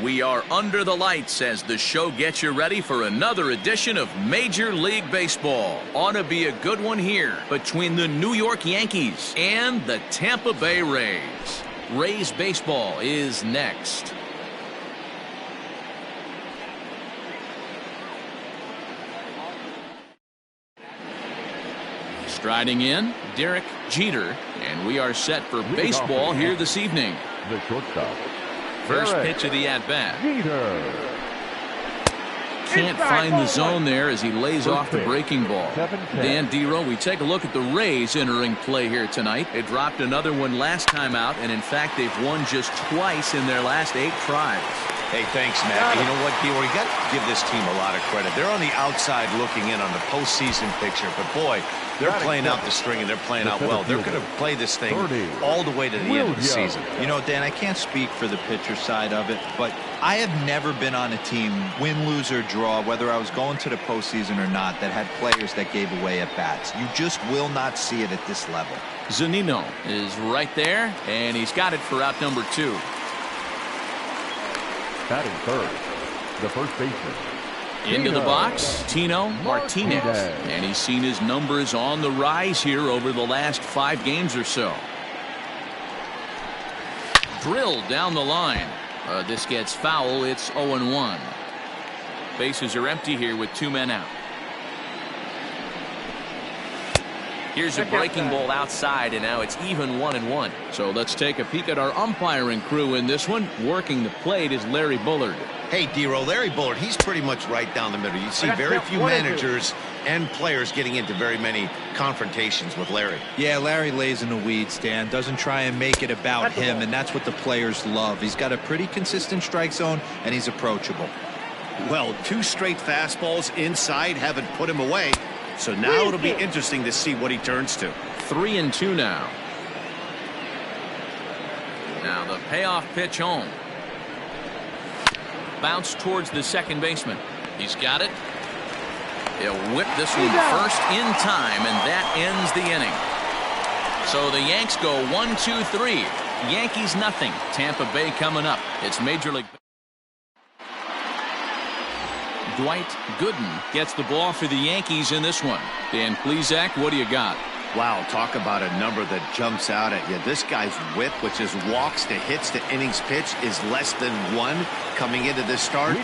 We are under the lights as the show gets you ready for another edition of Major League Baseball. Ought to be a good one here between the New York Yankees and the Tampa Bay Rays. Rays baseball is next. Striding in, Derek Jeter, and we are set for baseball here this evening. The shortstop. First pitch of the at-bat. Can't find the zone there as he lays off the breaking ball. Dan Dero, we take a look at the Rays entering play here tonight. They dropped another one last time out, and in fact, they've won just twice in their last 8 tries. Hey, thanks, Matt. You know what, Dero, you got to give this team a lot of credit. They're on the outside looking in on the postseason picture, but boy, they're playing out the string and they're playing out well. They're going to play this thing all the way to the end of the season. You know, Dan, I can't speak for the pitcher side of it, but I have never been on a team, win, lose, or draw, whether I was going to the postseason or not, that had players that gave away at bats. You just will not see it at this level. Zunino is right there, and he's got it for out number 2. Batting third, the first baseman. Into the box, Tino Martinez. And he's seen his numbers on the rise here over the last 5 games or so. Drilled down the line. This gets foul. It's 0-1. Bases are empty here with 2 men out. Here's a breaking ball outside, and now it's even 1-1. So let's take a peek at our umpiring crew in this one. Working the plate is Larry Bullard. Hey, Dero, Larry Bullard, he's pretty much right down the middle. You see very few managers and players getting into very many confrontations with Larry. Yeah, Larry lays in the weeds, Dan. Doesn't try and make it about him, and that's what the players love. He's got a pretty consistent strike zone, and he's approachable. Well, 2 straight fastballs inside haven't put him away. So now it'll be interesting to see what he turns to. 3-2 now. Now the payoff pitch home. Bounce towards the second baseman. He's got it. He'll whip this one first in time, and that ends the inning. So the Yanks go 1-2-3. Yankees nothing. Tampa Bay coming up. It's Major League. Dwight Gooden gets the ball for the Yankees in this one. Dan Plesac, what do you got? Wow, talk about a number that jumps out at you. This guy's whip, which is walks to hits to innings pitch, is less than 1 coming into this start.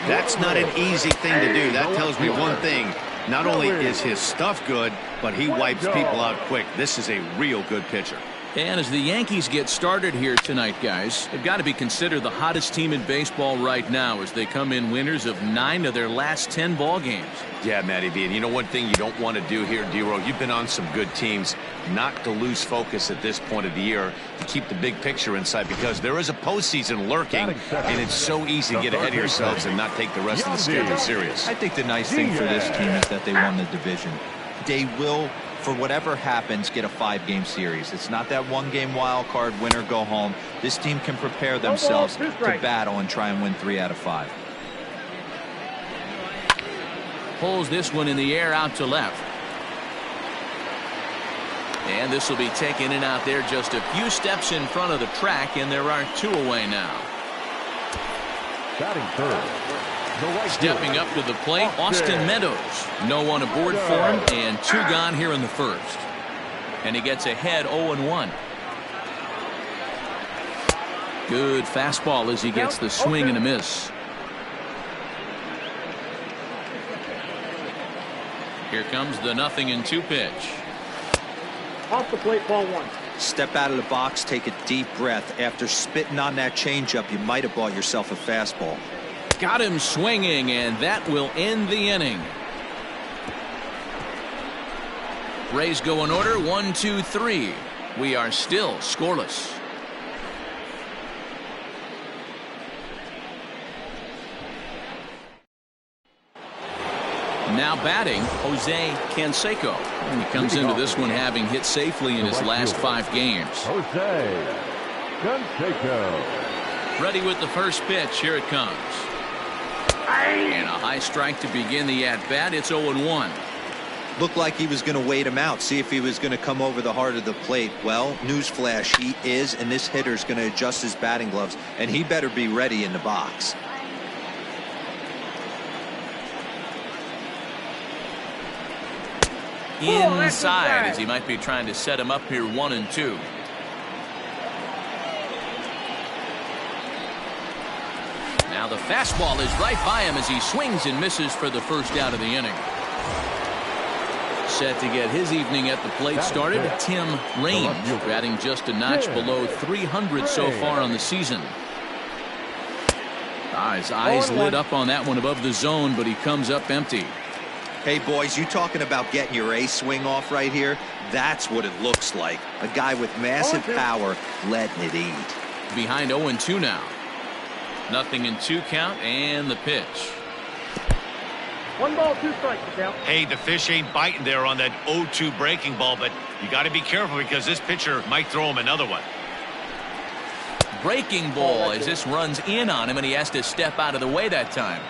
That's not an easy thing to do. That tells me one thing. Not only is his stuff good, but he wipes people out quick. This is a real good pitcher. And as the Yankees get started here tonight, guys, they've got to be considered the hottest team in baseball right now as they come in winners of 9 of their last 10 ball games. Yeah, Matty B. And you know one thing you don't want to do here, Dero, you've been on some good teams, not to lose focus at this point of the year, to keep the big picture inside, because there is a postseason lurking, and it's so easy to get ahead of yourselves and not take the rest of the schedule serious. I think the nice thing for this team is that they won the division. They will, for whatever happens, get a 5-game series. It's not that 1-game wild card, win or go home. This team can prepare themselves to battle and try and win 3 out of 5. Pulls this one in the air out to left. And this will be taken in out there just a few steps in front of the track, and there are 2 away now. Batting third. Stepping up to the plate, Austin Meadows. No one aboard for him, and 2 gone here in the first. And he gets ahead 0-1. Good fastball as he gets the swing and a miss. Here comes the 0-2 pitch. Off the plate, ball 1. Step out of the box, take a deep breath. After spitting on that changeup, you might have bought yourself a fastball. Got him swinging, and that will end the inning. Rays go in order, 1-2-3. We are still scoreless. Now batting, Jose Canseco. And he comes into this one having hit safely in his last 5 games. Jose Canseco. Ready with the first pitch. Here it comes. And a high strike to begin the at-bat. It's 0-1. Looked like he was going to wait him out, see if he was going to come over the heart of the plate. Well, newsflash, he is, and this hitter's going to adjust his batting gloves, and he better be ready in the box. Inside, as he might be trying to set him up here 1-2. Now the fastball is right by him as he swings and misses for the first out of the inning. Set to get his evening at the plate started, Tim Raines, batting just a notch below 300 so far on the season. His eyes lit up on that one above the zone, but he comes up empty. Hey, boys, you talking about getting your A swing off right here? That's what it looks like. A guy with massive power letting it eat. Behind 0-2 now. 0-2 count, and the pitch. 1 ball, 2 strikes, count. Hey, the fish ain't biting there on that 0-2 breaking ball, but you got to be careful because this pitcher might throw him another one. Breaking ball as this runs in on him, and he has to step out of the way that time.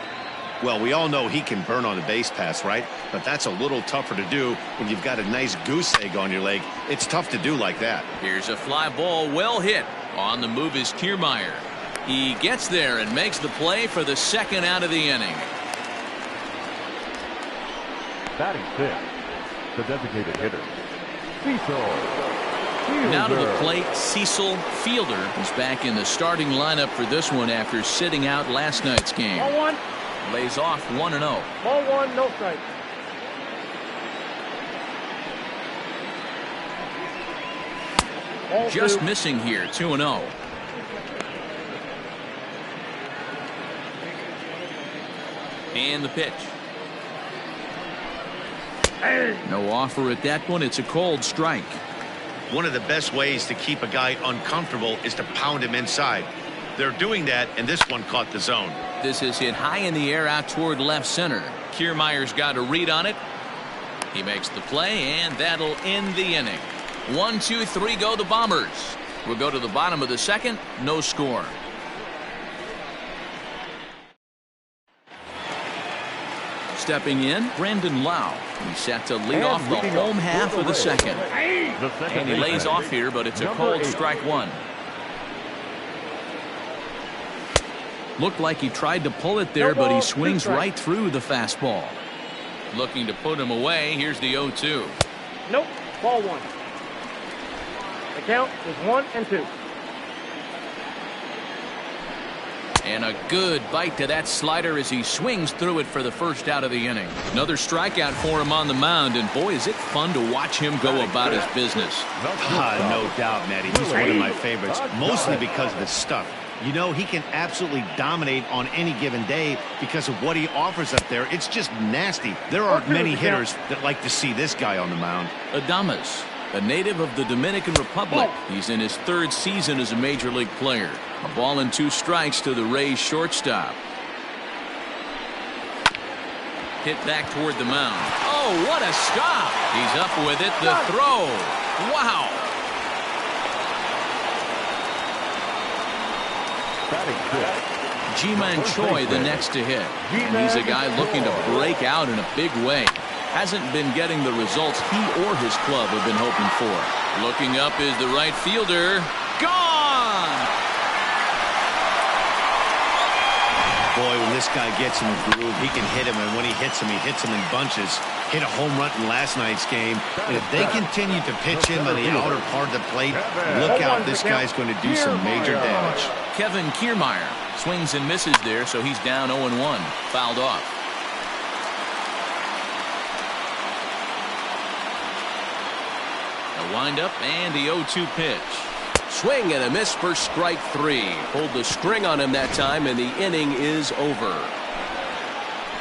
Well, we all know he can burn on a base pass, right? But that's a little tougher to do when you've got a nice goose egg on your leg. It's tough to do like that. Here's a fly ball, well hit. On the move is Kiermaier. He gets there and makes the play for the second out of the inning. Batting 6, the designated hitter, Cecil. Now to the plate, Cecil Fielder is back in the starting lineup for this one after sitting out last night's game. Ball 1. Lays off 1-0. Ball 1, no strike. Ball Just 2. missing here, 2-0. And the pitch. No offer at that one. It's a cold strike. One of the best ways to keep a guy uncomfortable is to pound him inside. They're doing that, and this one caught the zone. This is hit high in the air out toward left center. Kiermaier's got a read on it. He makes the play, and that'll end the inning. 1, 2, 3 go the Bombers. We'll go to the bottom of the second. No score. Stepping in, Brandon Lau. He's set to lead off the home half of the second. And he lays off here, but it's a cold strike 1. Looked like he tried to pull it there, but he swings right through the fastball. Looking to put him away. Here's the 0-2. Nope. Ball 1. The count is 1-2. And a good bite to that slider as he swings through it for the first out of the inning. Another strikeout for him on the mound, and boy, is it fun to watch him go about his business. No doubt, Matty. He's one of my favorites, mostly because of his stuff. You know, he can absolutely dominate on any given day because of what he offers up there. It's just nasty. There aren't many hitters that like to see this guy on the mound. Adames, a native of the Dominican Republic. He's in his 3rd season as a major league player. A ball and 2 strikes to the Rays shortstop. Hit back toward the mound. Oh, what a stop! He's up with it. The throw. Wow. Ji-Man Choi the next to hit. And he's a guy looking to break out in a big way. Hasn't been getting the results he or his club have been hoping for. Looking up is the right fielder. Gone! Boy, when this guy gets in the groove, he can hit him, and when he hits him in bunches. Hit a home run in last night's game. And if they continue to pitch him on the outer part of the plate, look out, this guy's going to do some major damage. Kevin Kiermaier swings and misses there, so he's down 0-1. Fouled off. A windup and the 0-2 pitch. Swing and a miss for strike 3. Pulled the string on him that time, and the inning is over.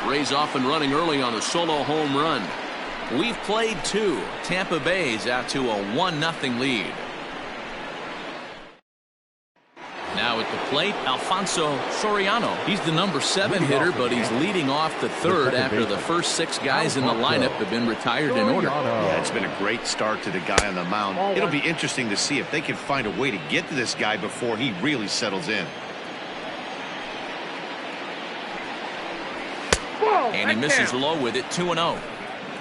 Rays off and running early on a solo home run. We've played 2. Tampa Bay's out to a 1-0 lead. Now at the plate, Alfonso Soriano. He's the number 7 hitter, but he's leading off the 3rd after the first 6 guys in the lineup have been retired in order. Yeah, it's been a great start to the guy on the mound. It'll be interesting to see if they can find a way to get to this guy before he really settles in. And he misses low with it, 2-0.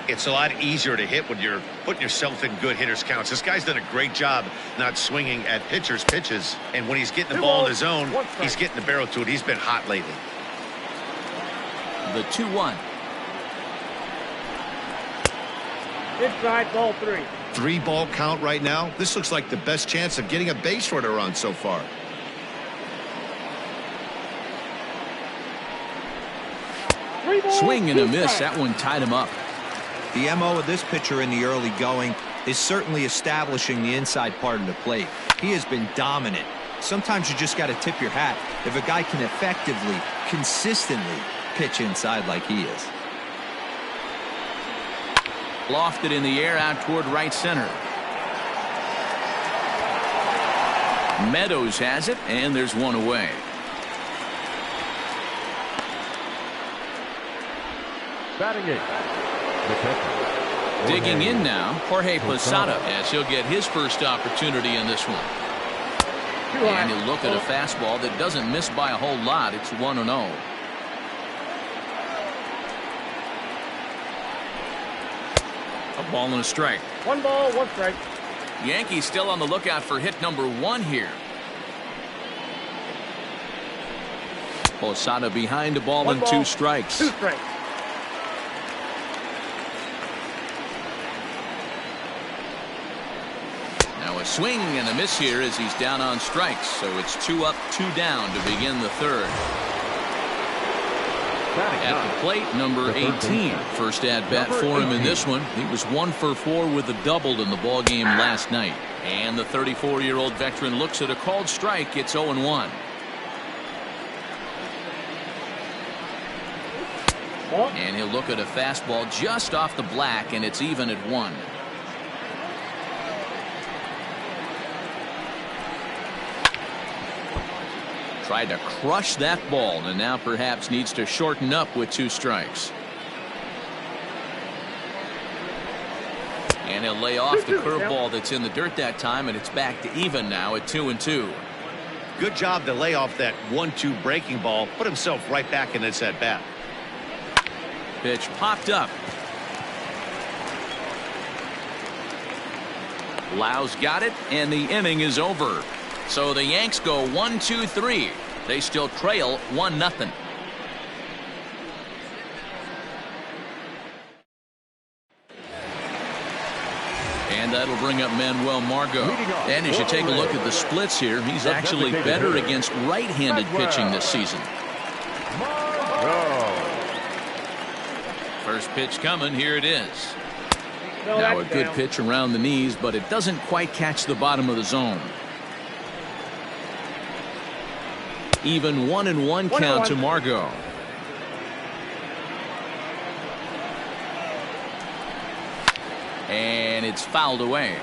It's a lot easier to hit when you're putting yourself in good hitters counts. This guy's done a great job not swinging at pitchers' pitches. And when he's getting the ball in his zone, he's getting the barrel to it. He's been hot lately. The 2-1. Inside, ball 3. 3-ball count right now. This looks like the best chance of getting a base runner on so far. Swing and a miss. That one tied him up. The MO of this pitcher in the early going is certainly establishing the inside part of the plate. He has been dominant. Sometimes you just got to tip your hat if a guy can effectively, consistently pitch inside like he is. Lofted in the air out toward right center. Meadows has it, and there's one away. Batting 8. The catcher. Digging in now, Jorge Posada, as he'll get his first opportunity in this one. And he'll look at a fastball that doesn't miss by a whole lot. It's 1-0. A ball and a strike. 1 ball, 1 strike. Yankees still on the lookout for hit number 1 here. Posada behind the ball and 2 strikes. 2 strikes. Now a swing and a miss here as he's down on strikes. So it's 2 up, 2 down to begin the third. At the plate, number 18. First at bat for him in this one. He was 1 for 4 with a double in the ball game last night. And the 34-year-old veteran looks at a called strike. It's 0-1. And he'll look at a fastball just off the black, and it's even at 1. Tried to crush that ball, and now perhaps needs to shorten up with 2 strikes. And he'll lay off the curveball that's in the dirt that time, and it's back to even now at 2-2. Good job to lay off that 1-2 breaking ball. Put himself right back in this at bat. Pitch popped up. Lau's got it, and the inning is over. So the Yanks go 1-2-3. They still trail 1-0. And that'll bring up Manuel Margot. And as you take a look at the splits here, he's actually better against right-handed pitching this season. First pitch coming. Here it is. Now a good pitch around the knees, but it doesn't quite catch the bottom of the zone. Even 1-1 count to Margot. And it's fouled away.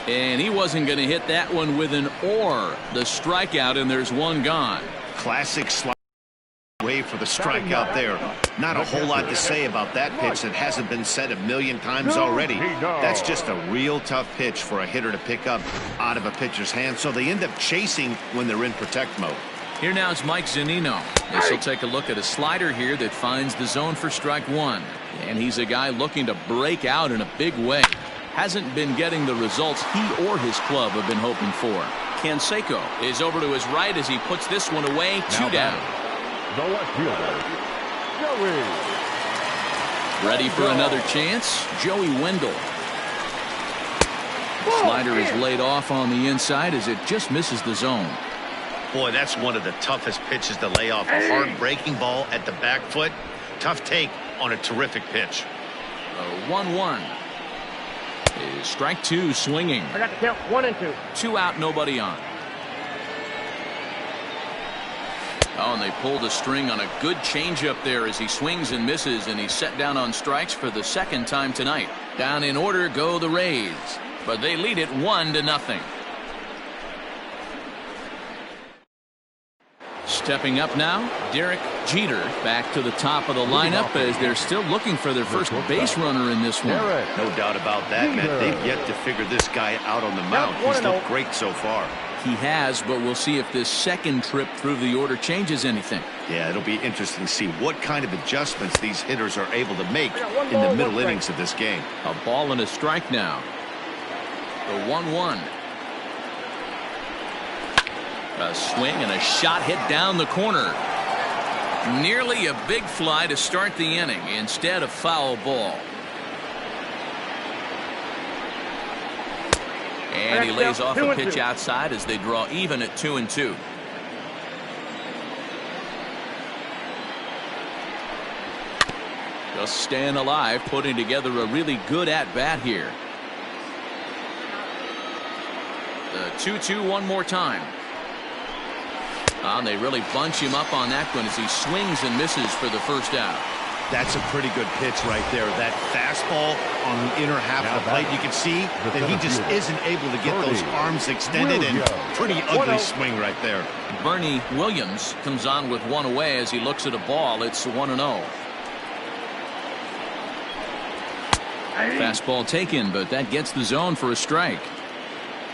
And he wasn't going to hit that one with an or. The strikeout, and there's 1 gone. Classic slide away for the strikeout there. Not a whole lot to say about that pitch that hasn't been said a million times already. That's just a real tough pitch for a hitter to pick up out of a pitcher's hand, so they end up chasing when they're in protect mode. Here now is Mike Zunino. This will take a look at a slider here that finds the zone for strike 1. And he's a guy looking to break out in a big way. Hasn't been getting the results he or his club have been hoping for. Canseco is over to his right as he puts this one away. 2 down. The left fielder, Joey. Ready for another chance? Joey Wendell. The slider is laid off on the inside as it just misses the zone. Boy, that's one of the toughest pitches to lay off. A hard breaking ball at the back foot. Tough take on a terrific pitch. 1-1. Is strike 2 swinging. I got the count 1-2. 2 out, nobody on. Oh, and they pulled a string on a good changeup there as he swings and misses, and he's set down on strikes for the 2nd time tonight. Down in order go the Rays, but they lead it 1-0. Stepping up now, Derek Jeter back to the top of the lineup as they're still looking for their first base runner in this one. No doubt about that, Matt. They've yet to figure this guy out on the mound. He's looked great so far. he has, but we'll see if this second trip through the order changes anything. Yeah, it'll be interesting to see what kind of adjustments these hitters are able to make in the middle innings of this game. A ball and a strike now. The 1-1. A swing and a shot hit down the corner. Nearly a big fly to start the inning. Instead, a foul ball. And he lays off a pitch outside as they draw even at 2-2. Just staying alive, putting together a really good at-bat here. The 2-2 one more time. They really bunch him up on that one as he swings and misses for the first out. That's a pretty good pitch right there. That fastball on the inner half of the plate. You can see that he just isn't able to get those arms extended, and pretty ugly swing right there. Bernie Williams comes on with one away as he looks at a ball. It's 1-0. Fastball taken, but that gets the zone for a strike.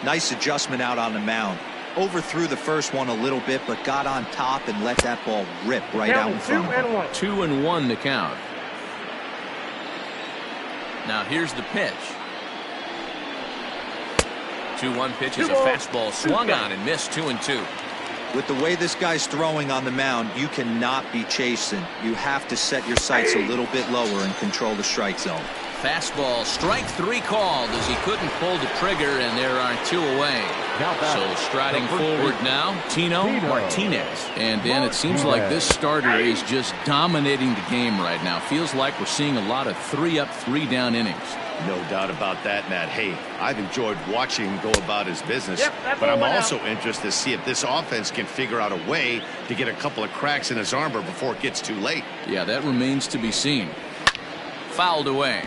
Nice adjustment out on the mound. Overthrew the first one a little bit, but got on top and let that ball rip right out in front of him. 2-1 to count. Now here's the pitch. 2-1 pitch is a fastball swung on and missed. 2-2. With the way this guy's throwing on the mound, you cannot be chasing. You have to set your sights a little bit lower and control the strike zone. Fastball, strike 3 called as he couldn't pull the trigger, and there are 2 away. So striding forward now, Tino Martinez. And then it seems like this starter is just dominating the game right now. Feels like we're seeing a lot of 3-up, 3-down innings. No doubt about that, Matt. Hey, I've enjoyed watching him go about his business, but I'm also interested to see if this offense can figure out a way to get a couple of cracks in his armor before it gets too late. Yeah, that remains to be seen. Fouled away.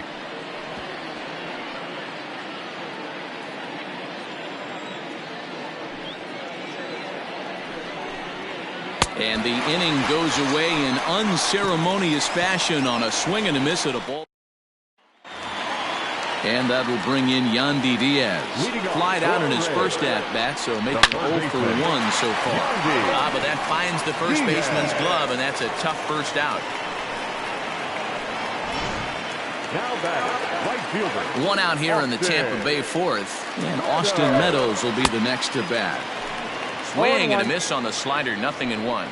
And the inning goes away in unceremonious fashion on a swing and a miss at a ball. And that will bring in Yandy Diaz. Flied out in his first at-bat, so making 0 for 1 so far. But that finds the first baseman's glove, and that's a tough first out. Now back, right fielder. One out here in the Tampa Bay fourth, and Austin Meadows will be the next to bat. Swing and a miss on the slider, 0-1.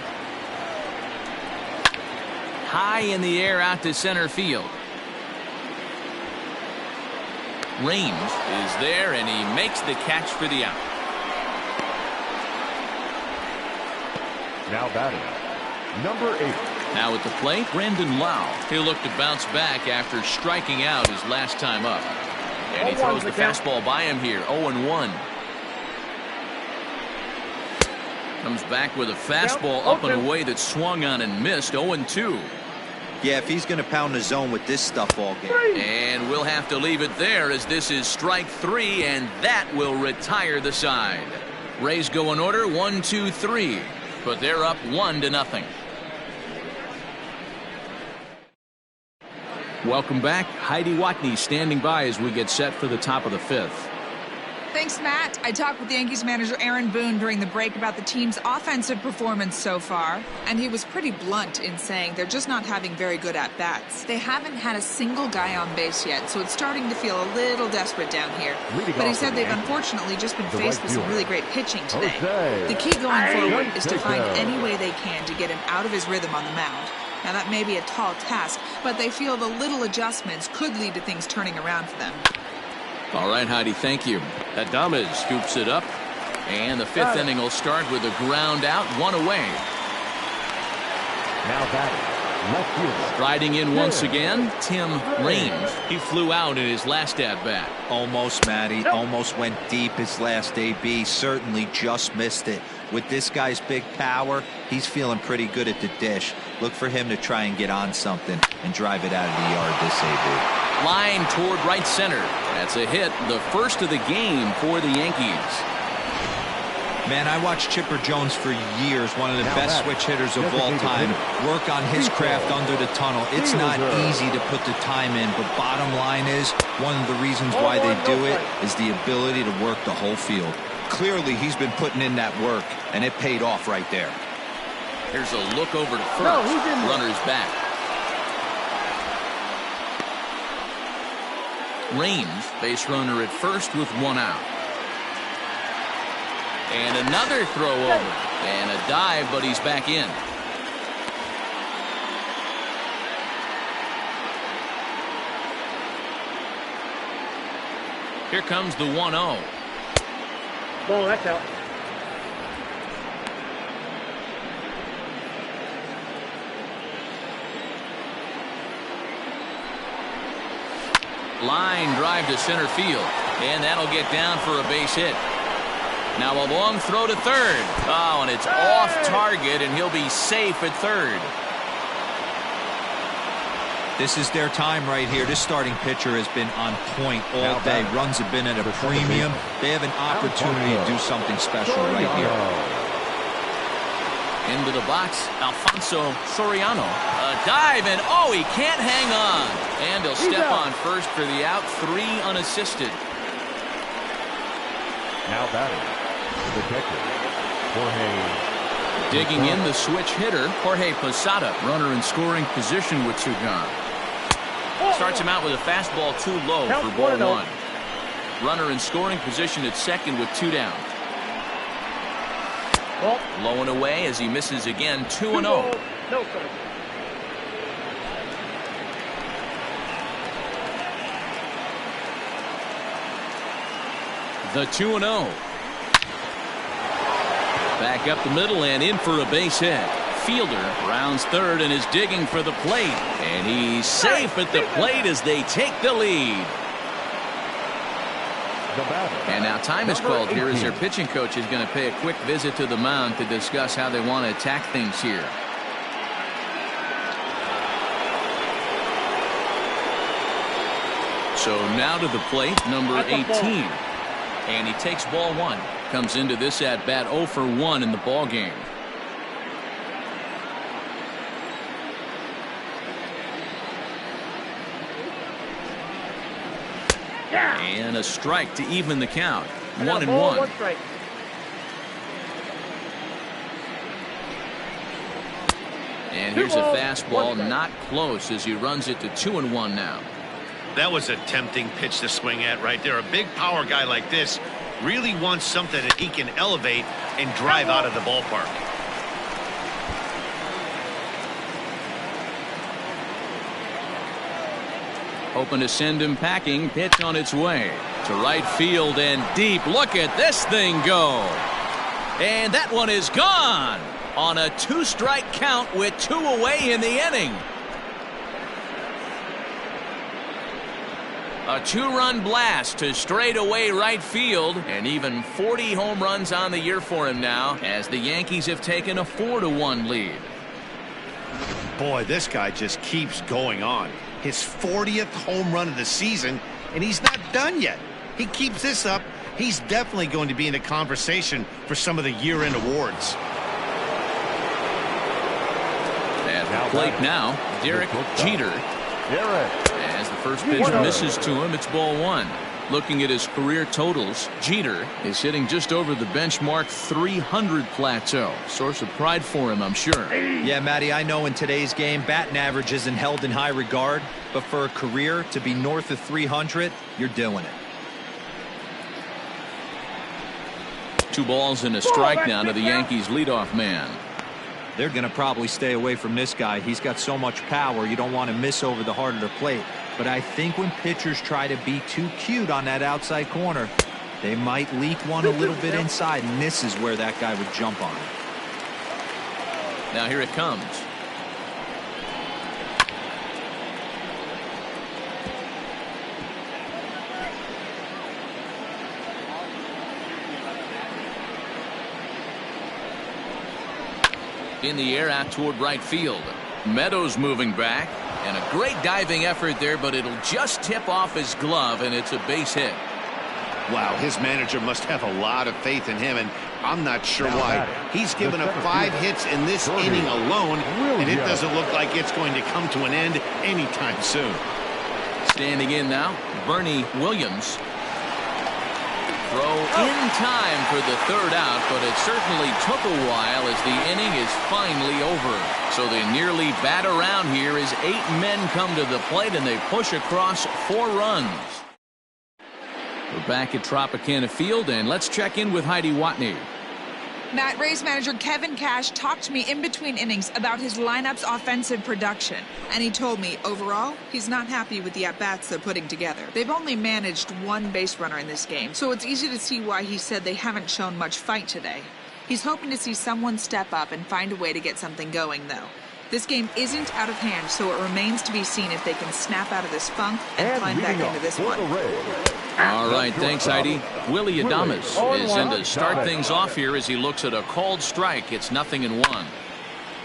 High in the air out to center field. Range is there, and he makes the catch for the out. Now batting, number 8. Now at the plate, Brandon Lau. He'll look to bounce back after striking out his last time up. And he throws the fastball by him here, 0-1. Comes back with a fastball up and away that swung on and missed. 0-2. Yeah, if he's going to pound the zone with this stuff all game. And we'll have to leave it there as this is strike 3, and that will retire the side. Rays go in order 1, 2, 3, but they're up 1-0. Welcome back. Heidi Watney standing by as we get set for the top of the 5th. Thanks, Matt. I talked with Yankees manager Aaron Boone during the break about the team's offensive performance so far, and he was pretty blunt in saying they're just not having very good at-bats. They haven't had a single guy on base yet, so it's starting to feel a little desperate down here. But he said they've unfortunately just been faced with some really great pitching today. The key going forward is to find any way they can to get him out of his rhythm on the mound. Now, that may be a tall task, but they feel the little adjustments could lead to things turning around for them. All right, Heidi, thank you. Adames scoops it up, and the 5th inning will start with a ground out, 1 away. Now batting, left fielder. Striding in once again, Tim Raines. He flew out in his last at-bat. Almost, Matty. Almost went deep his last AB. Certainly just missed it. With this guy's big power, he's feeling pretty good at the dish. Look for him to try and get on something and drive it out of the yard this AB. Line toward right center. That's a hit, the first of the game for the Yankees. Man, I watched Chipper Jones for years, one of the best switch hitters of all time, work on his craft under the tunnel. It's not easy to put the time in, but bottom line is, one of the reasons why they do it is the ability to work the whole field. Clearly, he's been putting in that work, and it paid off right there. Here's a look over to first. No, he didn't. Runner's back. Raines, base runner at first with 1 out. And another throw over. And a dive, but he's back in. Here comes the 1-0. Ball, that's out. Line drive to center field. And that'll get down for a base hit. Now a long throw to third. Oh, and it's off target, and he'll be safe at third. This is their time right here. This starting pitcher has been on point all day. Runs have been at a premium. They have an opportunity to do something special right here. Into the box, Alfonso Soriano. A dive, and oh, he can't hang on. And he'll step on first for the out, 3 unassisted. Now batting, the catcher, Jorge. Digging in the switch hitter, Jorge Posada. Runner in scoring position with 2 gone. Starts him out with a fastball too low for ball 1. Runner in scoring position at second with 2 down. Low and away as he misses again. 2-0. No, sir. The 2-0. Back up the middle and in for a base hit. Fielder rounds third and is digging for the plate. And he's safe at the plate as they take the lead. And now time is called here as their pitching coach is going to pay a quick visit to the mound to discuss how they want to attack things here. So now to the plate, number 18. And he takes ball 1. Comes into this at bat 0 for 1 in the ball game. And a strike to even the count. 1-1. 1 strike. And here's a fastball not close as he runs it to 2-1 now. That was a tempting pitch to swing at right there. A big power guy like this really wants something that he can elevate and drive out of the ballpark. Hoping to send him packing. Pitch on its way to right field and deep. Look at this thing go. And that one is gone on a 2-strike count with 2 away in the inning. A 2-run blast to straightaway right field, and even 40 home runs on the year for him now as the Yankees have taken a 4-1 lead. Boy, this guy just keeps going on. His 40th home run of the season, and he's not done yet. He keeps this up, he's definitely going to be in the conversation for some of the year-end awards. At the plate now, Derek Jeter. As the first pitch misses to him, it's ball 1. Looking at his career totals, Jeter is hitting just over the benchmark 300 plateau. Source of pride for him, I'm sure. Yeah, Matty, I know in today's game, batting average isn't held in high regard, but for a career to be north of 300, you're doing it. 2 balls and a strike now to the Yankees leadoff man. They're going to probably stay away from this guy. He's got so much power, you don't want to miss over the heart of the plate. But I think when pitchers try to be too cute on that outside corner, they might leak one a little bit inside, and this is where that guy would jump on it. Now here it comes. In the air out toward right field. Meadows moving back. And a great diving effort there, but it'll just tip off his glove, and it's a base hit. Wow, his manager must have a lot of faith in him, and I'm not sure why. He's given up 5 hits in this inning alone, and it doesn't look like it's going to come to an end anytime soon. Standing in now, Bernie Williams. throw in time for the third out, but it certainly took a while as the inning is finally over. So the nearly bat around here as 8 men come to the plate and they push across 4 runs. We're back at Tropicana Field, and let's check in with Heidi Watney. Matt, Rays manager Kevin Cash talked to me in between innings about his lineup's offensive production. And he told me, overall, he's not happy with the at-bats they're putting together. They've only managed 1 base runner in this game, so it's easy to see why he said they haven't shown much fight today. He's hoping to see someone step up and find a way to get something going, though. This game isn't out of hand, so it remains to be seen if they can snap out of this funk and climb back into this one. All right, thanks, Heidi. Willie Adames is in to start things off here as he looks at a called strike. It's 0-1.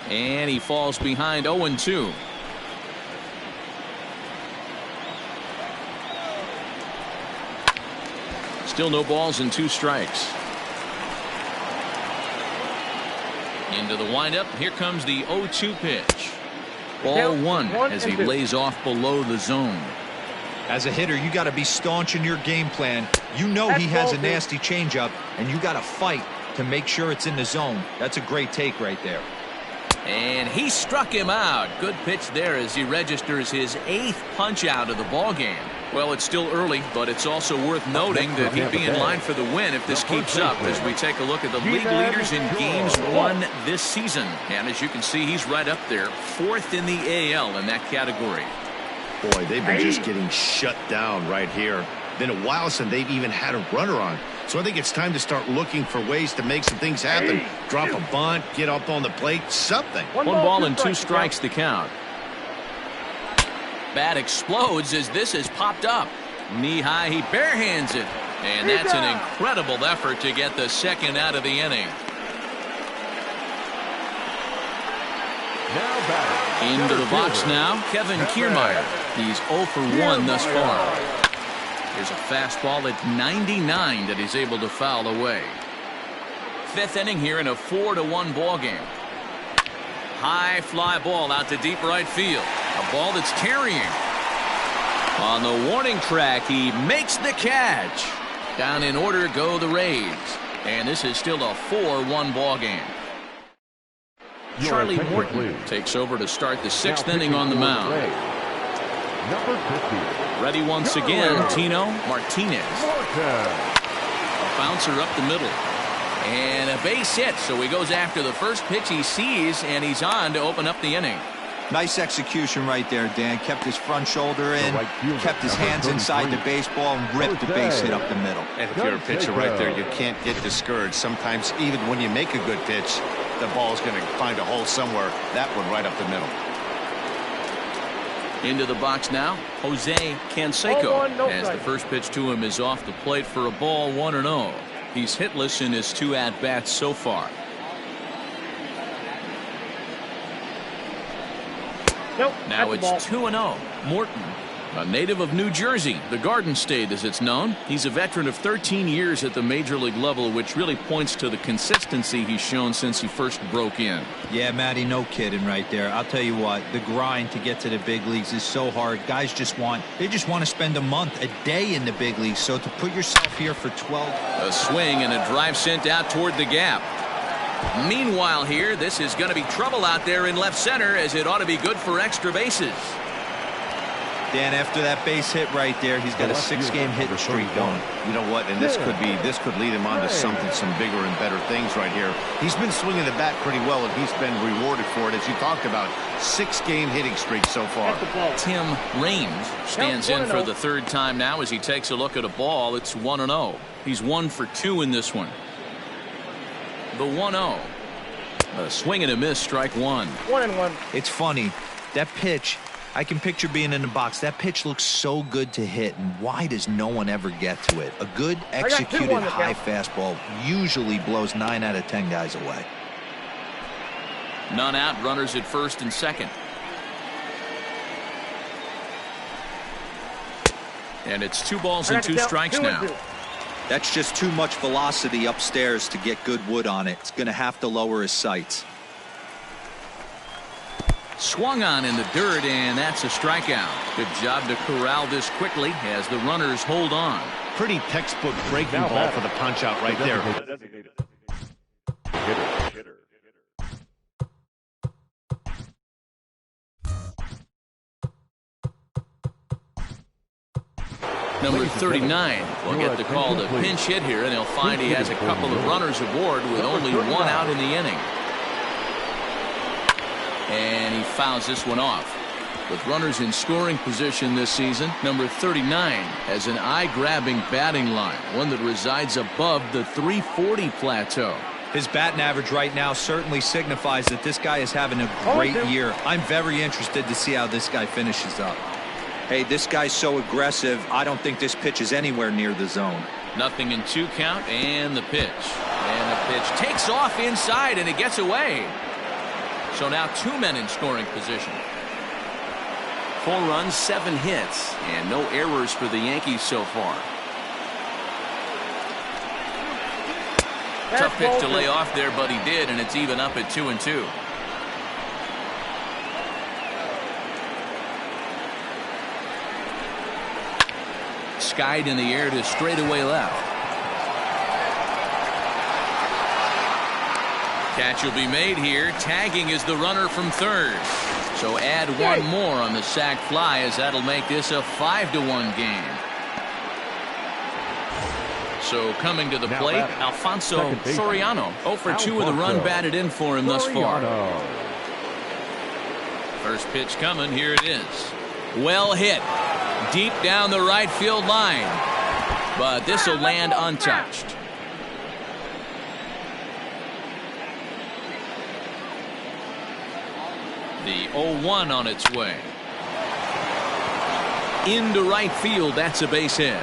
And he falls behind 0-2. Still no balls and 2 strikes. Into the windup. Here comes the 0-2 pitch. Ball 1 as he lays off below the zone. As a hitter, you got to be staunch in your game plan. You know he has a nasty changeup, and you got to fight to make sure it's in the zone. That's a great take right there. And he struck him out. Good pitch there as he registers his 8th punch out of the ball game. Well, it's still early, but it's also worth noting that he'd be in line for the win if this keeps up as we take a look at the league leaders in games won this season. And as you can see, he's right up there, 4th in the AL in that category. Boy, they've been just getting shut down right here. Been a while since they've even had a runner on. So I think it's time to start looking for ways to make some things happen. Drop a bunt, get up on the plate, something. 1 ball and 2 strikes the count. Bat explodes as this has popped up. Knee high, he barehands it. And that's an incredible effort to get the 2nd out of the inning. Into the box now, Kevin Kiermaier. He's 0 for 1 thus far. Here's a fastball at 99 that he's able to foul away. 5th inning here in a 4-1 ball game. High fly ball out to deep right field. A ball that's carrying. On the warning track, he makes the catch. Down in order go the Rays. And this is still a 4-1 ball game. Charlie Morton takes over to start the 6th inning on the mound. Ready once again, Tino Martinez. A bouncer up the middle. And a base hit, so he goes after the first pitch he sees, and he's on to open up the inning. Nice execution right there, Dan. Kept his front shoulder in, kept his hands inside the baseball, and ripped the base hit up the middle. And if you're a pitcher right there, you can't get discouraged. Sometimes even when you make a good pitch, the ball's going to find a hole somewhere. That one right up the middle. Into the box now, Jose Canseco. As the first pitch to him is off the plate for a ball, 1-0. He's hitless in his 2 at-bats so far. Now it's 2-0. Morton, a native of New Jersey, the Garden State as it's known. He's a veteran of 13 years at the major league level, which really points to the consistency he's shown since he first broke in. Yeah, Matty, no kidding right there. I'll tell you what, the grind to get to the big leagues is so hard. Guys just want to spend a month, a day in the big leagues. So to put yourself here for 12. A swing and a drive sent out toward the gap. Meanwhile here, this is going to be trouble out there in left center, as it ought to be good for extra bases. Dan, after that base hit right there, he's got a 6-game hit streak going. You know what? And this could lead him on to something, some bigger and better things right here. He's been swinging the bat pretty well, and he's been rewarded for it, as you talked about. 6-game hitting streak so far. Tim Raines stands in for the 3rd time now as he takes a look at a ball. It's 1-0. He's 1 for 2 in this one. The 1-0. A swing and a miss, strike 1. 1-1. It's funny. That pitch, I can picture being in the box. That pitch looks so good to hit, and why does no one ever get to it? A good executed high fastball usually blows 9 out of 10 guys away. None out, runners at first and second. And it's 2 balls and 2 strikes now. That's just too much velocity upstairs to get good wood on it. It's going to have to lower his sights. Swung on in the dirt, and that's a strikeout. Good job to corral this quickly as the runners hold on. Pretty textbook breaking ball for the punch out right there. Number 39 will get the call to pinch hit here, and he'll find he has a couple of runners aboard with only one out in the inning. And he fouls this one off. With runners in scoring position this season, number 39 has an eye-grabbing batting line, one that resides above the 340 plateau. His batting average right now certainly signifies that this guy is having a great year. I'm very interested to see how this guy finishes up. Hey, this guy's so aggressive, I don't think this pitch is anywhere near the zone. Nothing in 2 count, and the pitch. And the pitch takes off inside, and it gets away. So now 2 men in scoring position. 4 runs, 7 hits, and no errors for the Yankees so far. Tough pitch to lay off there, but he did, and it's even up at 2-2. Skied in the air to straightaway left. Catch will be made here. Tagging is the runner from third. So add 1 more on the sac fly, as that'll make this a 5-1 game. So coming to the plate, Alfonso Soriano. 0 for 2 with a run batted in for him thus far. First pitch coming. Here it is. Well hit. Deep down the right field line. But this will land untouched. The 0-1 on its way. Into right field. That's a base hit.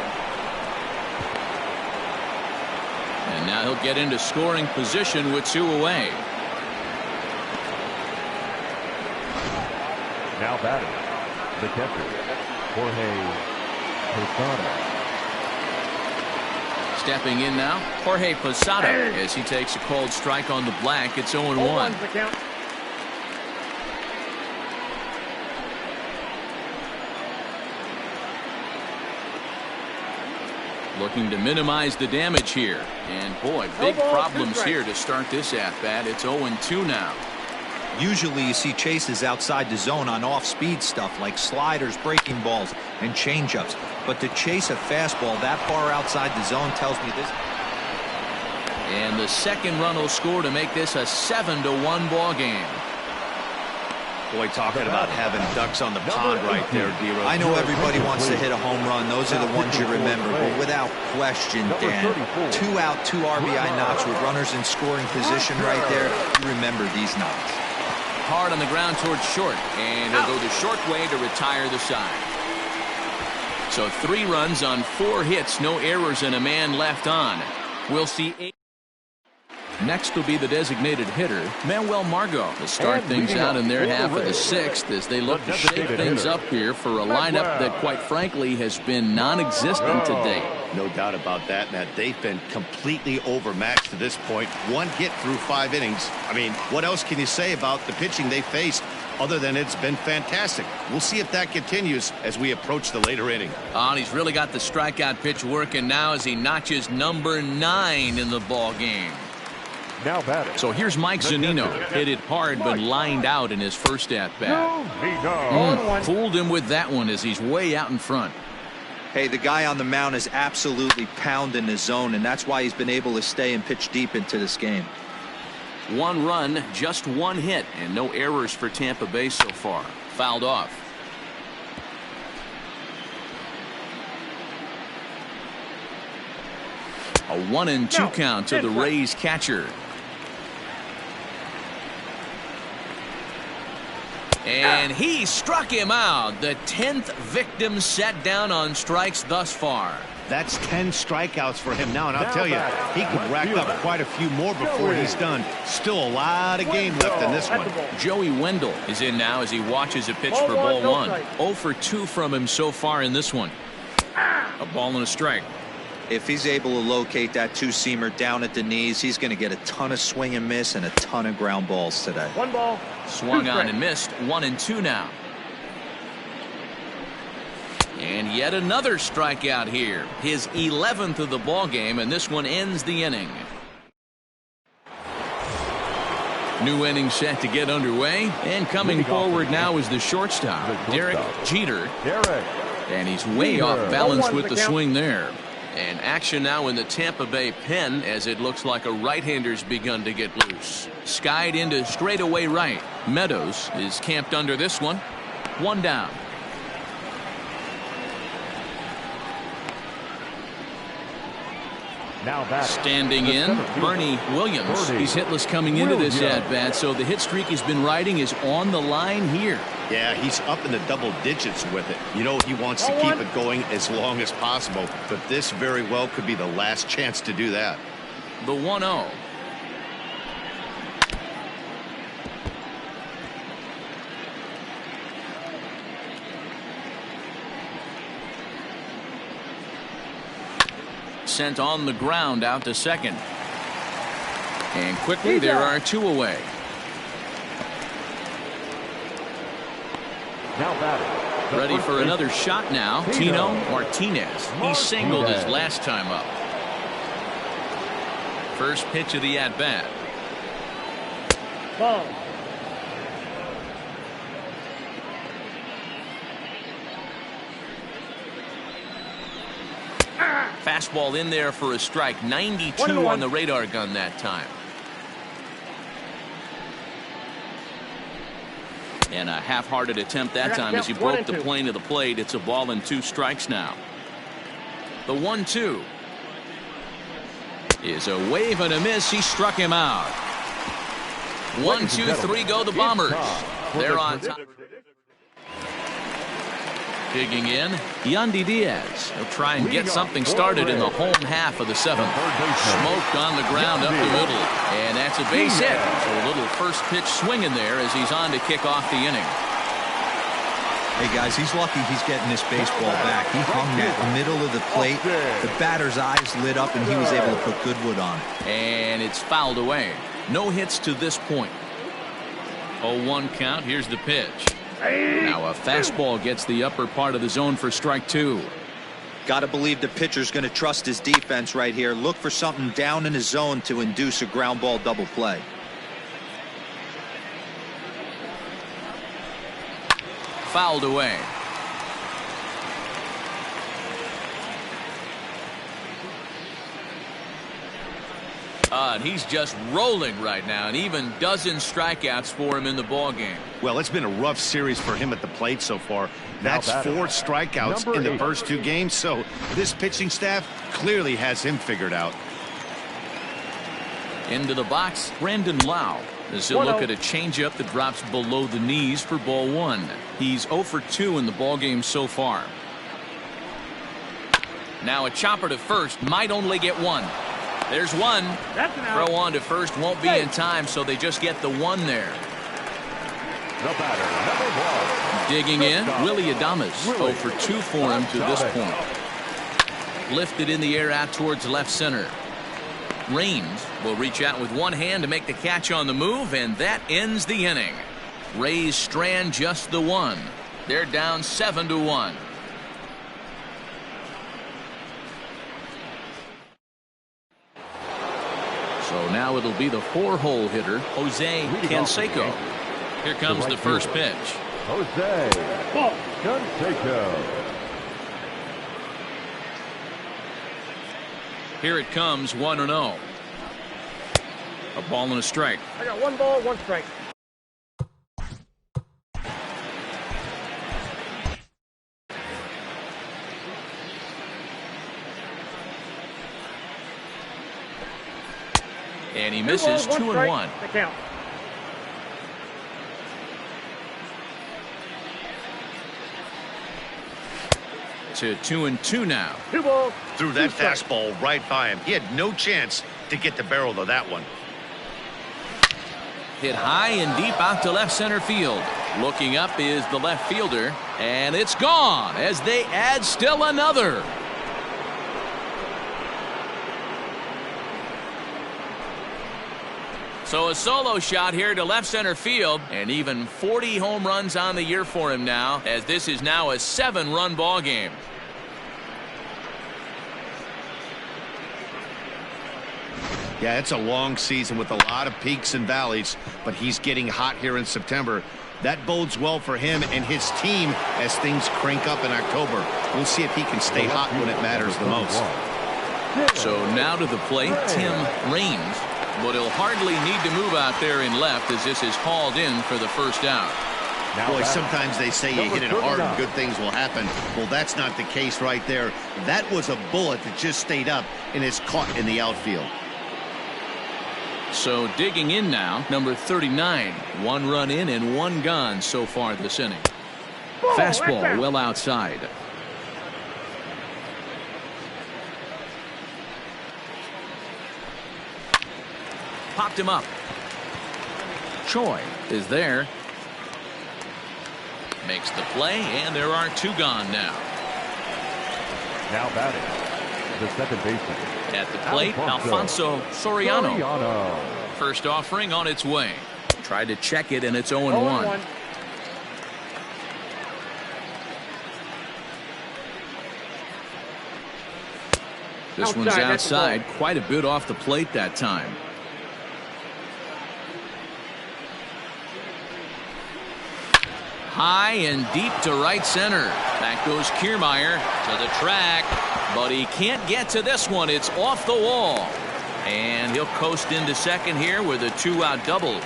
And now he'll get into scoring position with 2 away. Now batting, the catcher, Jorge Posada. Stepping in now, Jorge Posada, as he takes a cold strike on the black. It's 0-1. Looking to minimize the damage here. And boy, big problems here to start this at-bat. It's 0-2 now. Usually you see chases outside the zone on off-speed stuff like sliders, breaking balls, and changeups. But to chase a fastball that far outside the zone tells me this. And the second run will score to make this a 7-1 ball game. Boy, talking about having ducks on the pond right there, D-Rose. I know everybody wants to hit a home run. Those are the ones you remember. But without question, Dan, 2 out, 2 RBI knocks with runners in scoring position right there. You remember these knocks. Hard on the ground towards short, and he'll go the short way to retire the side. So 3 runs on 4 hits, no errors, and a man left on. We'll see 8. Next will be the designated hitter, Manuel Margot, to start things out in their half of the 6th as they look to shake things up here for a lineup that, quite frankly, has been non-existent to date. No doubt about that, Matt. They've been completely overmatched to this point. 1 hit through 5 innings. I mean, what else can you say about the pitching they faced other than it's been fantastic? We'll see if that continues as we approach the later inning. And he's really got the strikeout pitch working now as he notches number 9 in the ball game. Now batting. So here's Mike Zunino. Hit it hard but lined out in his first at-bat. Fooled him with that one as he's way out in front. Hey, the guy on the mound is absolutely pounding his zone, and that's why he's been able to stay and pitch deep into this game. 1 run, just 1 hit, and no errors for Tampa Bay so far. Fouled off. A 1-2 count to the Rays catcher. And he struck him out. The 10th victim set down on strikes thus far. That's 10 strikeouts for him now, and I'll tell you, he could rack up quite a few more before he's done. Still a lot of game left in this one. Joey Wendell is in now as he watches a pitch for ball 1. 0 for 2 from him so far in this one. A ball and a strike. If he's able to locate that 2-seamer down at the knees, he's going to get a ton of swing and miss and a ton of ground balls today. 1 ball. Swung on and missed. 1-2 now. And yet another strikeout here. His 11th of the ball game, and this one ends the inning. New inning set to get underway, and coming forward now is the shortstop, Derek Jeter. And he's way off balance with the swing there. And action now in the Tampa Bay pen, as it looks like a right-hander's begun to get loose. Skied into straightaway right. Meadows is camped under this one. One down. Standing in, Bernie Williams. He's hitless coming into this at-bat, so the hit streak he's been riding is on the line here. Yeah, he's up in the double digits with it. You know, he wants to keep it going as long as possible, but this very well could be the last chance to do that. The 1-0. Sent on the ground out to second. And quickly there are two away. Ready for another shot now. Tino Martinez. He singled his last time up. First pitch of the at-bat. Ball. Fastball in there for a strike. 92 on the radar gun that time. And a half-hearted attempt that time as he broke the plane of the plate. It's a ball and 2 strikes now. The 1-2 is a wave and a miss. He struck him out. 1, 2, 3 go the Bombers. They're on top. Digging in, Yandy Diaz. He'll try and get something started in the home half of the 7th. Smoked on the ground up the middle. And that's a base hit. So a little first pitch swinging there as he's on to kick off the inning. Hey, guys, he's lucky he's getting this baseball back. He hung that middle of the plate. The batter's eyes lit up, and he was able to put good wood on. And it's fouled away. No hits to this point. 0-1 count. Here's the pitch. Now a fastball gets the upper part of the zone for strike 2. Got to believe the pitcher's going to trust his defense right here. Look for something down in his zone to induce a ground ball double play. Fouled away. And he's just rolling right now, and even dozen strikeouts for him in the ball game. Well, it's been a rough series for him at the plate so far. That's 4 strikeouts in the first 2 games, so this pitching staff clearly has him figured out. Into the box, Brandon Lau, as he'll look at a changeup that drops below the knees for ball 1. He's 0 for 2 in the ball game so far. Now a chopper to first, might only get 1. There's 1. Throw on to first won't be in time, so they just get the 1 there. The batter, digging in, Willie Adames. 0 for 2 for him to this point. Lifted in the air out towards left center. Raines will reach out with one hand to make the catch on the move, and that ends the inning. Rays strand just the 1. They're down 7-1. So now it'll be the 4-hole hitter, Jose Canseco. Here comes the first pitch. Jose Canseco. Here it comes, 1-0. A ball and a strike. I got 1 ball, 1 strike. And he misses 2-1. The count. To 2-2 now. 2 balls. Threw that fastball right by him. He had no chance to get the barrel of that one. Hit high and deep out to left center field. Looking up is the left fielder, and it's gone as they add still another. So a solo shot here to left center field, and even 40 home runs on the year for him now, as this is now a 7-run ball game. Yeah, it's a long season with a lot of peaks and valleys, but he's getting hot here in September. That bodes well for him and his team as things crank up in October. We'll see if he can stay hot when it matters the most. So now to the plate, Tim Raines, but he'll hardly need to move out there in left as this is hauled in for the first out. Boy, sometimes they say you hit it hard and good things will happen. Well, that's not the case right there. That was a bullet that just stayed up and is caught in the outfield. So digging in now, number 39. 1 run in and 1 gone so far this inning. Fastball well outside. Popped him up. Choi is there. Makes the play, and there are 2 gone now. Now batting, the second baseman. At the plate, Alfonso Soriano. First offering on its way. Tried to check it, and it's 0-1. This one's outside, quite a bit off the plate that time. High and deep to right center. Back goes Kiermaier to the track, but he can't get to this one. It's off the wall. And he'll coast into second here with a 2-out double.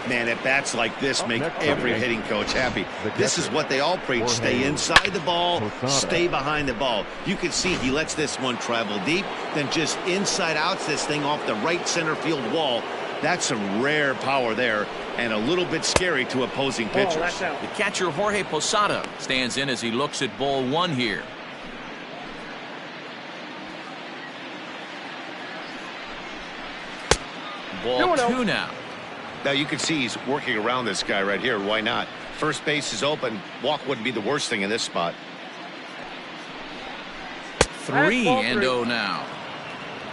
Man, at bats like this make every hitting coach happy. This is what they all preach. Stay inside the ball, stay behind the ball. You can see he lets this one travel deep, then just inside outs this thing off the right center field wall. That's some rare power there and a little bit scary to opposing pitchers. The catcher Jorge Posada stands in as he looks at ball 1 here. Ball 2 now. Now you can see he's working around this guy right here. Why not? First base is open. Walk wouldn't be the worst thing in this spot. 3-0 now.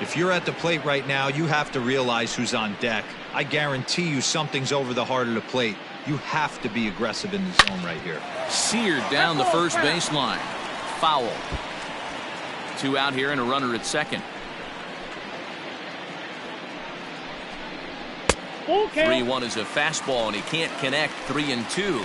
If you're at the plate right now, you have to realize who's on deck. I guarantee you something's over the heart of the plate. You have to be aggressive in the zone right here. Seared down the first baseline. Foul. 2 out here and a runner at second. 3-1 is a fastball, and he can't connect. 3-2.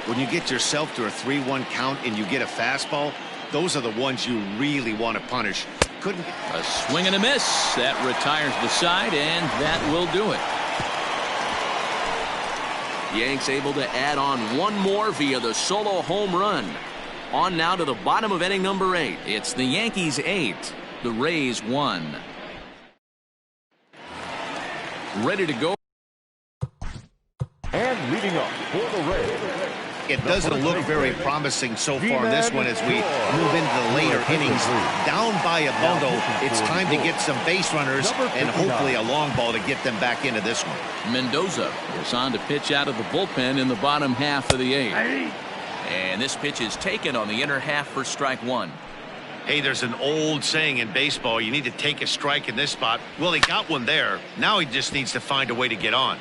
When you get yourself to a 3-1 count and you get a fastball, those are the ones you really want to punish. Couldn't. A swing and a miss. That retires the side, and that will do it. Yanks able to add on 1 more via the solo home run. On now to the bottom of inning number 8. It's the Yankees 8, the Rays 1. Ready to go. And leading up for the Rays. It doesn't look very promising so far in this one as we move into the later innings. Down by a bundle, it's time to get some base runners and hopefully a long ball to get them back into this one. Mendoza is on to pitch out of the bullpen in the bottom half of the 8th. And this pitch is taken on the inner half for strike 1. Hey, there's an old saying in baseball, you need to take a strike in this spot. Well, he got one there. Now he just needs to find a way to get on.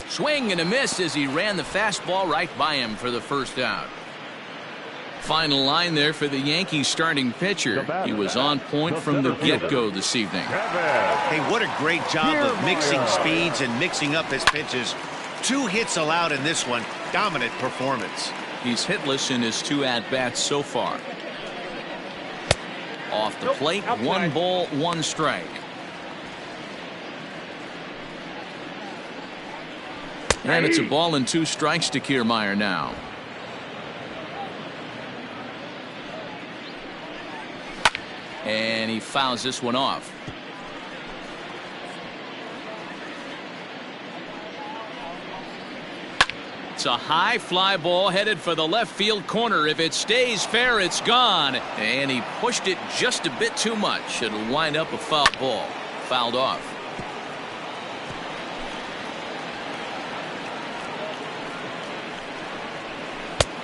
Swing and a miss as he ran the fastball right by him for the first out. Final line there for the Yankees starting pitcher. He was on point from the get-go this evening. Hey, what a great job of mixing speeds and mixing up his pitches. 2 hits allowed in this one. Dominant performance. He's hitless in his 2 at-bats so far. Off the plate, 1 ball, 1 strike. And it's a ball and 2 strikes to Kiermaier now. And he fouls this one off. It's a high fly ball headed for the left field corner. If it stays fair, it's gone. And he pushed it just a bit too much. It'll wind up a foul ball. Fouled off.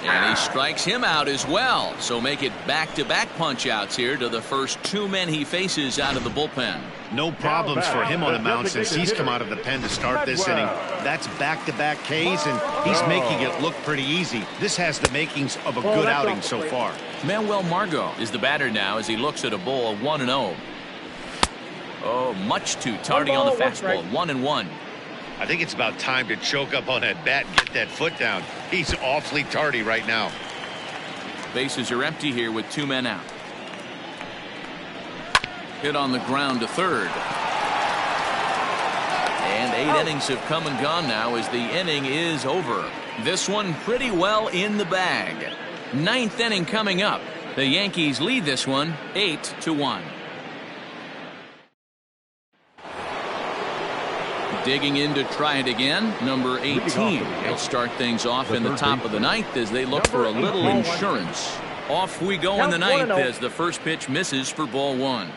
And he strikes him out as well. So make it back-to-back punch-outs here to the first 2 men he faces out of the bullpen. No problems for him on the mound since he's come out of the pen to start this inning. That's back-to-back Ks, and he's making it look pretty easy. This has the makings of a good outing so far. Manuel Margot is the batter now as he looks at a ball of 1-0. Oh, much too tardy on the fastball. 1-1. I think it's about time to choke up on that bat and get that foot down. He's awfully tardy right now. Bases are empty here with 2 men out. Hit on the ground to third. And 8 innings have come and gone now as the inning is over. This one pretty well in the bag. 9th inning coming up. The Yankees lead this one 8-1. Digging in to try it again, number 18. He'll start things off in the top of the 9th as they look for a little insurance. Off we go in the 9th as the first pitch misses for ball 1.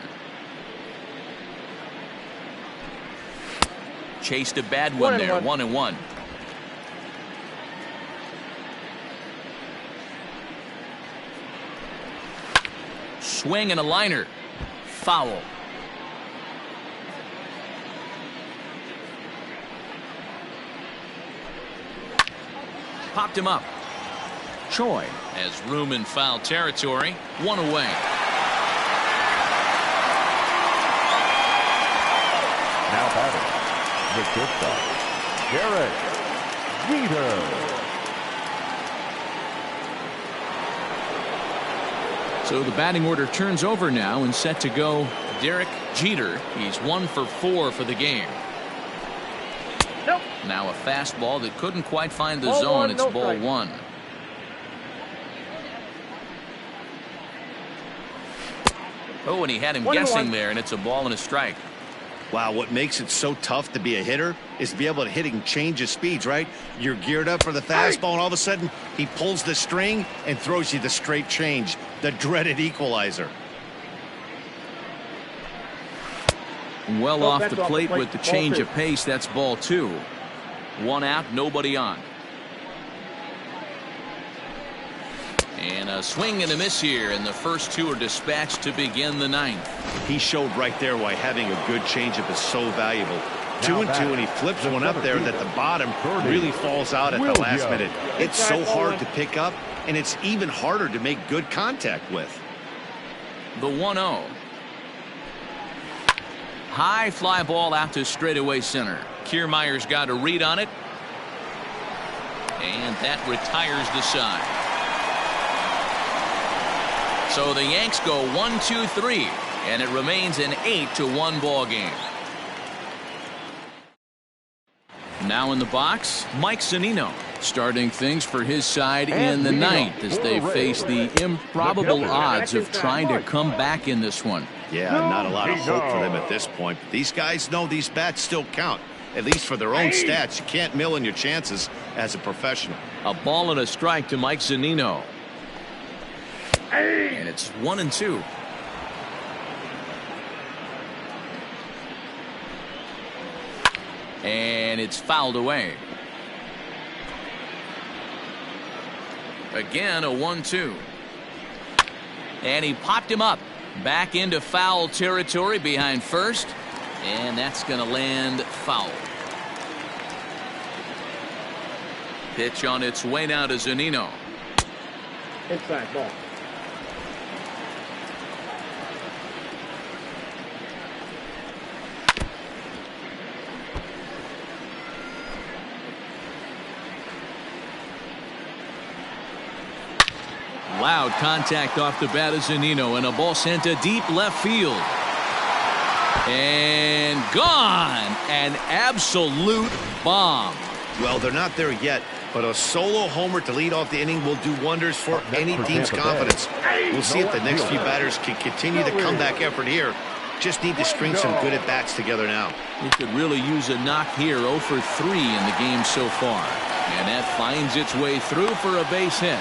Chased a bad one there, 1-1. Swing and a liner. Foul. Popped him up. Choi has room in foul territory. 1 away. Now batting, the shortstop, Derek Jeter. So the batting order turns over now and set to go Derek Jeter. He's 1 for 4 for the game. Nope. Now a fastball that couldn't quite find the Ball zone. 1, It's no ball strike. 1. Oh, and he had him 1-1. guessing there, and it's a ball and a strike. Wow, what makes it so tough to be a hitter is to be able to hit and change his speeds, right? You're geared up for the fastball, and all of a sudden, he pulls the string and throws you the straight change, the dreaded equalizer. Well off that's the off the plate plate. with the Ball change 2. of pace. That's ball 2. 1 out, nobody on. And a swing and a miss here, and the first 2 are dispatched to begin the 9th. He showed right there why having a good changeup is so valuable. 2-2, and he flips one up there that the bottom really falls out at the last minute. It's so hard to pick up, and it's even harder to make good contact with. The 1-0. High fly ball out to straightaway center. Kiermaier's got a read on it. And that retires the side. So the Yanks go 1-2-3, and it remains an 8-1 ball game. Now in the box, Mike Zunino starting things for his side in the 9th as they face the improbable odds of trying to come back in this one. Yeah, not a lot of hope for them at this point. But these guys know these bats still count, at least for their own stats. You can't mill in your chances as a professional. A ball and a strike to Mike Zunino. And it's 1-2. And it's fouled away. Again, a 1-2. And he popped him up. Back into foul territory behind first. And that's going to land foul. Pitch on its way now to Zunino. Inside ball. Loud contact off the bat of Zunino, and a ball sent to deep left field. And gone. An absolute bomb. Well, they're not there yet, but a solo homer to lead off the inning will do wonders for any team's confidence. We'll see if the next few batters can continue the comeback effort here. Just need to string some good at-bats together now. He could really use a knock here. 0 for 3 in the game so far. And that finds its way through for a base hit.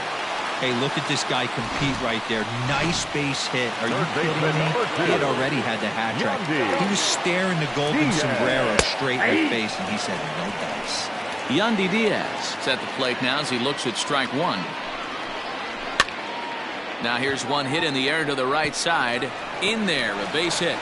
Hey, look at this guy compete right there. Nice base hit. Are you kidding me? He had already had the hat trick. He was staring the golden sombrero straight in the face, and he said, no dice. Yandy Diaz is at the plate now as he looks at strike 1. Now here's one hit in the air to the right side. In there, a base hit.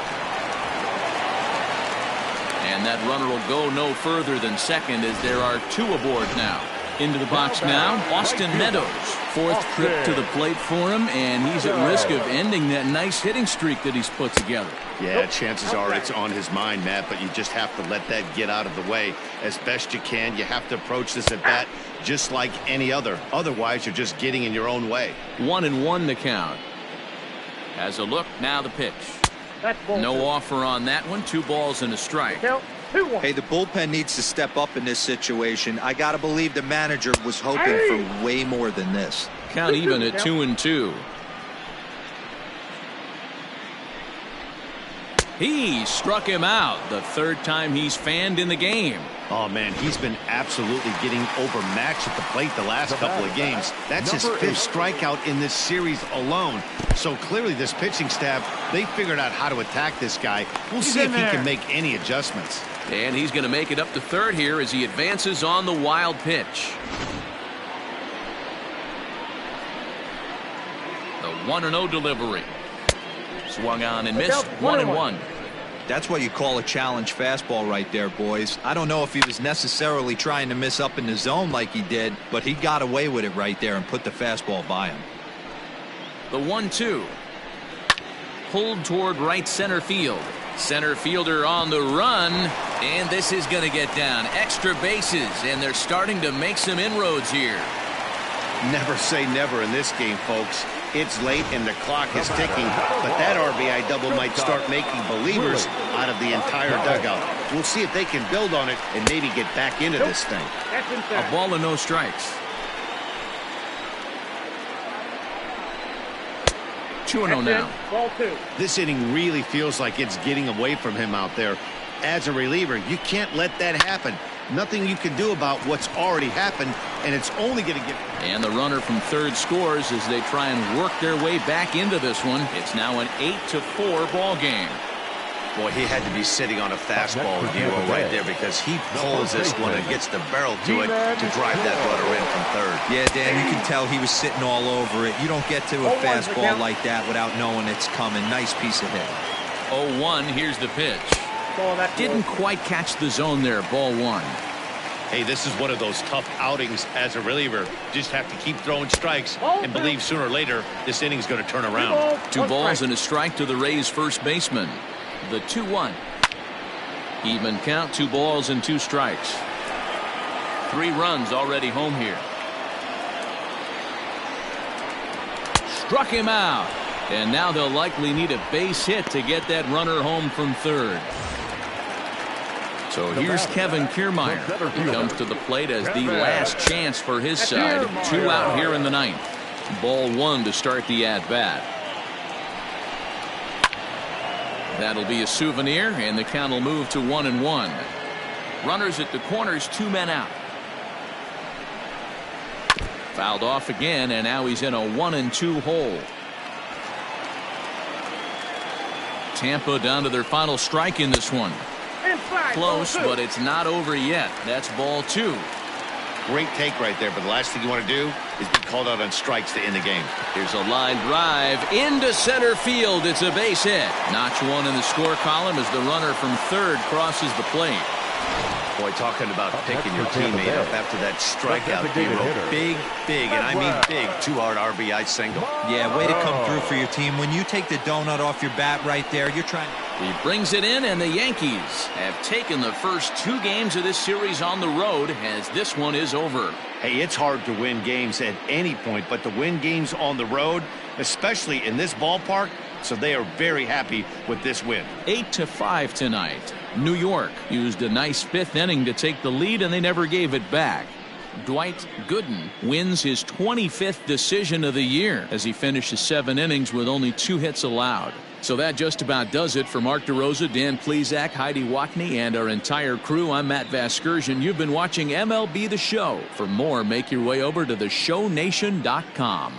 And that runner will go no further than second as there are 2 aboard now. Into the box now, Austin Meadows. 4th trip to the plate for him, and he's at risk of ending that nice hitting streak that he's put together. Yeah, chances are it's on his mind, Matt, but you just have to let that get out of the way as best you can. You have to approach this at bat just like any other. Otherwise, you're just getting in your own way. 1-1 the count. Has a look, now the pitch. No offer on that one. 2 balls and a strike. Hey, the bullpen needs to step up in this situation. I got to believe the manager was hoping for way more than this. Count even at 2-2. He struck him out. The 3rd time he's fanned in the game. Oh, man, he's been absolutely getting overmatched at the plate the last couple of games. That's his 5th strikeout in this series alone. So clearly this pitching staff, they figured out how to attack this guy. We'll see if he can make any adjustments. And he's going to make it up to 3rd here as he advances on the wild pitch. The 1-0 delivery. Swung on and missed. 1-1. That's what you call a challenge fastball right there, boys. I don't know if he was necessarily trying to miss up in the zone like he did, but he got away with it right there and put the fastball by him. The 1-2. Pulled toward right center field. Center fielder on the run, and this is going to get down. Extra bases, and they're starting to make some inroads here. Never say never in this game, folks. It's late and the clock is ticking, but that RBI double might start making believers out of the entire dugout. We'll see if they can build on it and maybe get back into this thing. A ball and no strikes. 2-0 now. Ball 2. This inning really feels like it's getting away from him out there. As a reliever, you can't let that happen. Nothing you can do about what's already happened, and it's only going to get... And the runner from 3rd scores as they try and work their way back into this one. It's now an 8-4 ball game. Boy, he had to be sitting on a fastball view right there because he pulls this one and gets the barrel to it to drive that runner in from 3rd. Yeah, Dan, you can tell he was sitting all over it. You don't get to a fastball like that without knowing it's coming. Nice piece of hit. 0-1, here's the pitch. Didn't quite catch the zone there. Ball 1. Hey, this is one of those tough outings as a reliever. Just have to keep throwing strikes and believe sooner or later this inning's going to turn around. 2 balls and a strike to the Rays' first baseman. The 2-1. Even count, 2 balls and 2 strikes. 3 runs already home here. Struck him out. And now they'll likely need a base hit to get that runner home from 3rd. So here's Kevin Kiermaier. He comes to the plate as the last chance for his side. 2 out here in the 9th. Ball 1 to start the at-bat. That'll be a souvenir, and the count will move to 1-1. Runners at the corners, 2 men out. Fouled off again, and now he's in a 1-2 hole. Tampa down to their final strike in this one. Close, but it's not over yet. That's ball 2. Great take right there, but the last thing you want to do is be called out on strikes to end the game. Here's a line drive into center field. It's a base hit. Notch 1 in the score column as the runner from 3rd crosses the plate. Boy, talking about picking your teammate up after that strikeout, big, and I mean big, 2-hard RBI single. Yeah, way to come through for your team. When you take the donut off your bat right there, you're trying... He brings it in, and the Yankees have taken the first 2 games of this series on the road as this one is over. Hey, it's hard to win games at any point, but to win games on the road, especially in this ballpark, so they are very happy with this win. 8-5 tonight. New York used a nice 5th inning to take the lead, and they never gave it back. Dwight Gooden wins his 25th decision of the year as he finishes 7 innings with only 2 hits allowed. So that just about does it for Mark DeRosa, Dan Plesac, Heidi Watney, and our entire crew. I'm Matt Vasgersian. You've been watching MLB The Show. For more, make your way over to theshownation.com.